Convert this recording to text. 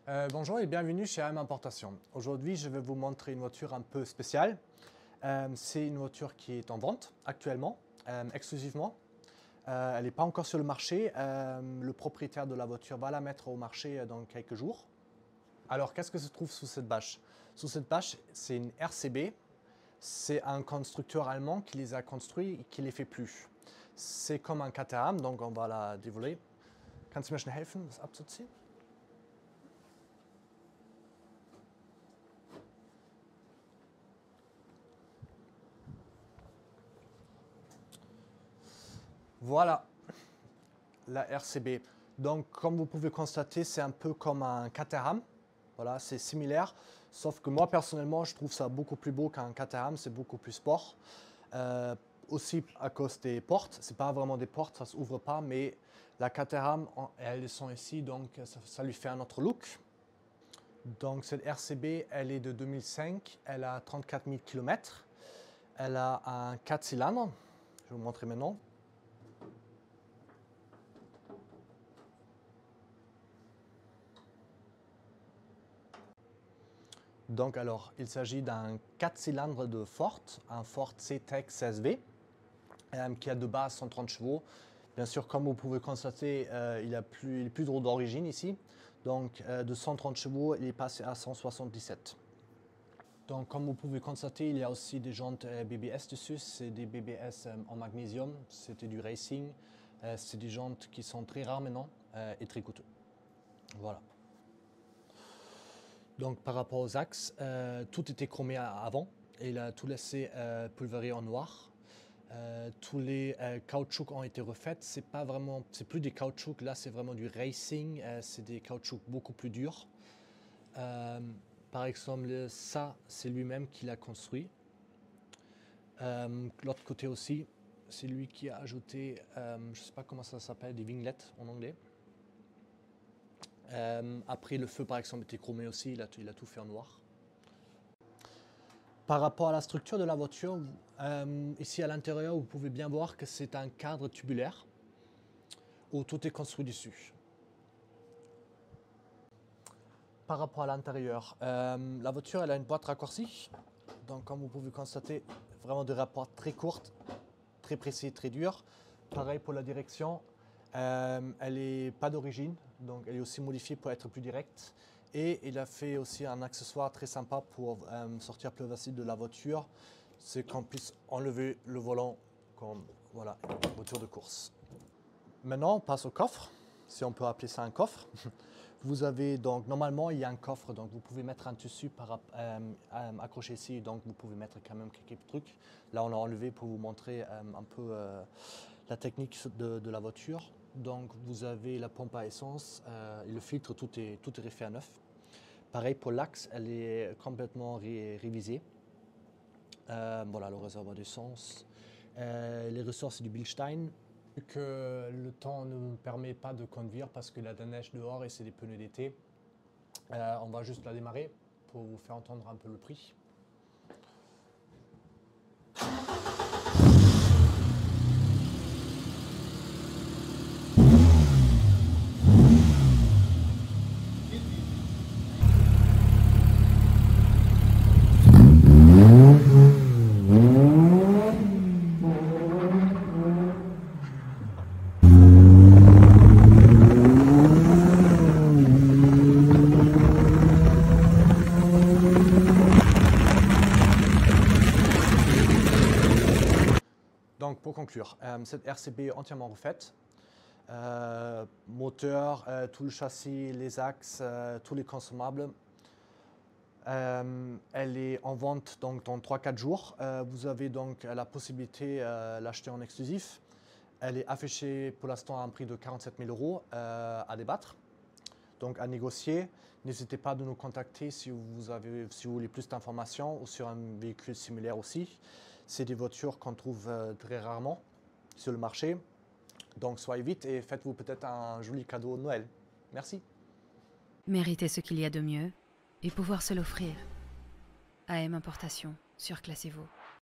Bonjour et bienvenue chez AM Importation. Aujourd'hui, je vais vous montrer une voiture un peu spéciale. C'est une voiture qui est en vente actuellement, exclusivement. Elle n'est pas encore sur le marché. Le propriétaire de la voiture va la mettre au marché dans quelques jours. Alors, qu'est-ce que se trouve sous cette bâche? Sous cette bâche, c'est une RCB. C'est un constructeur allemand qui les a construits et qui ne les fait plus. C'est comme un Caterham, donc on va la dévoiler. Kannst du mir schnell helfen, das abzuziehen? Voilà la RCB. Donc, comme vous pouvez constater, c'est un peu comme un Caterham. Voilà, c'est similaire. Sauf que moi, personnellement, je trouve ça beaucoup plus beau qu'un Caterham. C'est beaucoup plus sport. Aussi à cause des portes. C'est pas vraiment des portes, ça s'ouvre pas. Mais la Caterham, elles sont ici, donc ça lui fait un autre look. Donc, cette RCB, elle est de 2005. Elle a 34 000 km. Elle a un 4 cylindres. Je vais vous montrer maintenant. Donc alors, il s'agit d'un 4 cylindres de Ford, un Ford C-Tech 16V, qui a de base 130 chevaux. Bien sûr, comme vous pouvez constater, il est plus drôle d'origine ici. Donc de 130 chevaux, il est passé à 177. Donc comme vous pouvez constater, il y a aussi des jantes BBS dessus. C'est des BBS en magnésium, c'était du racing. C'est des jantes qui sont très rares maintenant et très coûteux. Voilà. Donc par rapport aux axes, tout était chromé avant et il a tout laissé pulvérer en noir. Tous les caoutchoucs ont été refaits. C'est plus des caoutchoucs, là c'est vraiment du racing. C'est des caoutchoucs beaucoup plus durs. Par exemple, ça c'est lui-même qui l'a construit. L'autre côté aussi, c'est lui qui a ajouté, je ne sais pas comment ça s'appelle, des winglets en anglais. Après, le feu, par exemple, était chromé aussi, il a tout fait en noir. Par rapport à la structure de la voiture, ici à l'intérieur, vous pouvez bien voir que c'est un cadre tubulaire où tout est construit dessus. Par rapport à l'intérieur, la voiture elle a une boîte raccourcie. Donc, comme vous pouvez constater, vraiment des rapports très courts, très précis, très durs. Pareil pour la direction. Elle n'est pas d'origine, donc elle est aussi modifiée pour être plus directe. Et il a fait aussi un accessoire très sympa pour sortir plus facile de la voiture, c'est qu'on puisse enlever le volant comme voilà, une voiture de course. Maintenant, on passe au coffre, si on peut appeler ça un coffre. Vous avez donc, normalement, il y a un coffre, donc vous pouvez mettre un tissu accroché ici, donc vous pouvez mettre quand même quelques trucs. Là, on a enlevé pour vous montrer un peu la technique de la voiture. Donc, vous avez la pompe à essence et le filtre, tout est refait à neuf. Pareil pour l'axe, elle est complètement révisée. Voilà, le réservoir d'essence. Les ressorts, c'est du Bilstein. Vu que le temps ne me permet pas de conduire parce qu'il y a de la neige dehors et c'est des pneus d'été, on va juste la démarrer pour vous faire entendre un peu le prix. Donc pour conclure, cette RCB est entièrement refaite. Moteur, tout le châssis, les axes, tous les consommables. Elle est en vente donc, dans 3-4 jours. Vous avez donc la possibilité de l'acheter en exclusif. Elle est affichée pour l'instant à un prix de 47 000 € à débattre, donc à négocier. N'hésitez pas à nous contacter si vous voulez plus d'informations ou sur un véhicule similaire aussi. C'est des voitures qu'on trouve très rarement sur le marché. Donc soyez vite et faites-vous peut-être un joli cadeau de Noël. Merci. Mériter ce qu'il y a de mieux et pouvoir se l'offrir. AM Importation, surclassez-vous.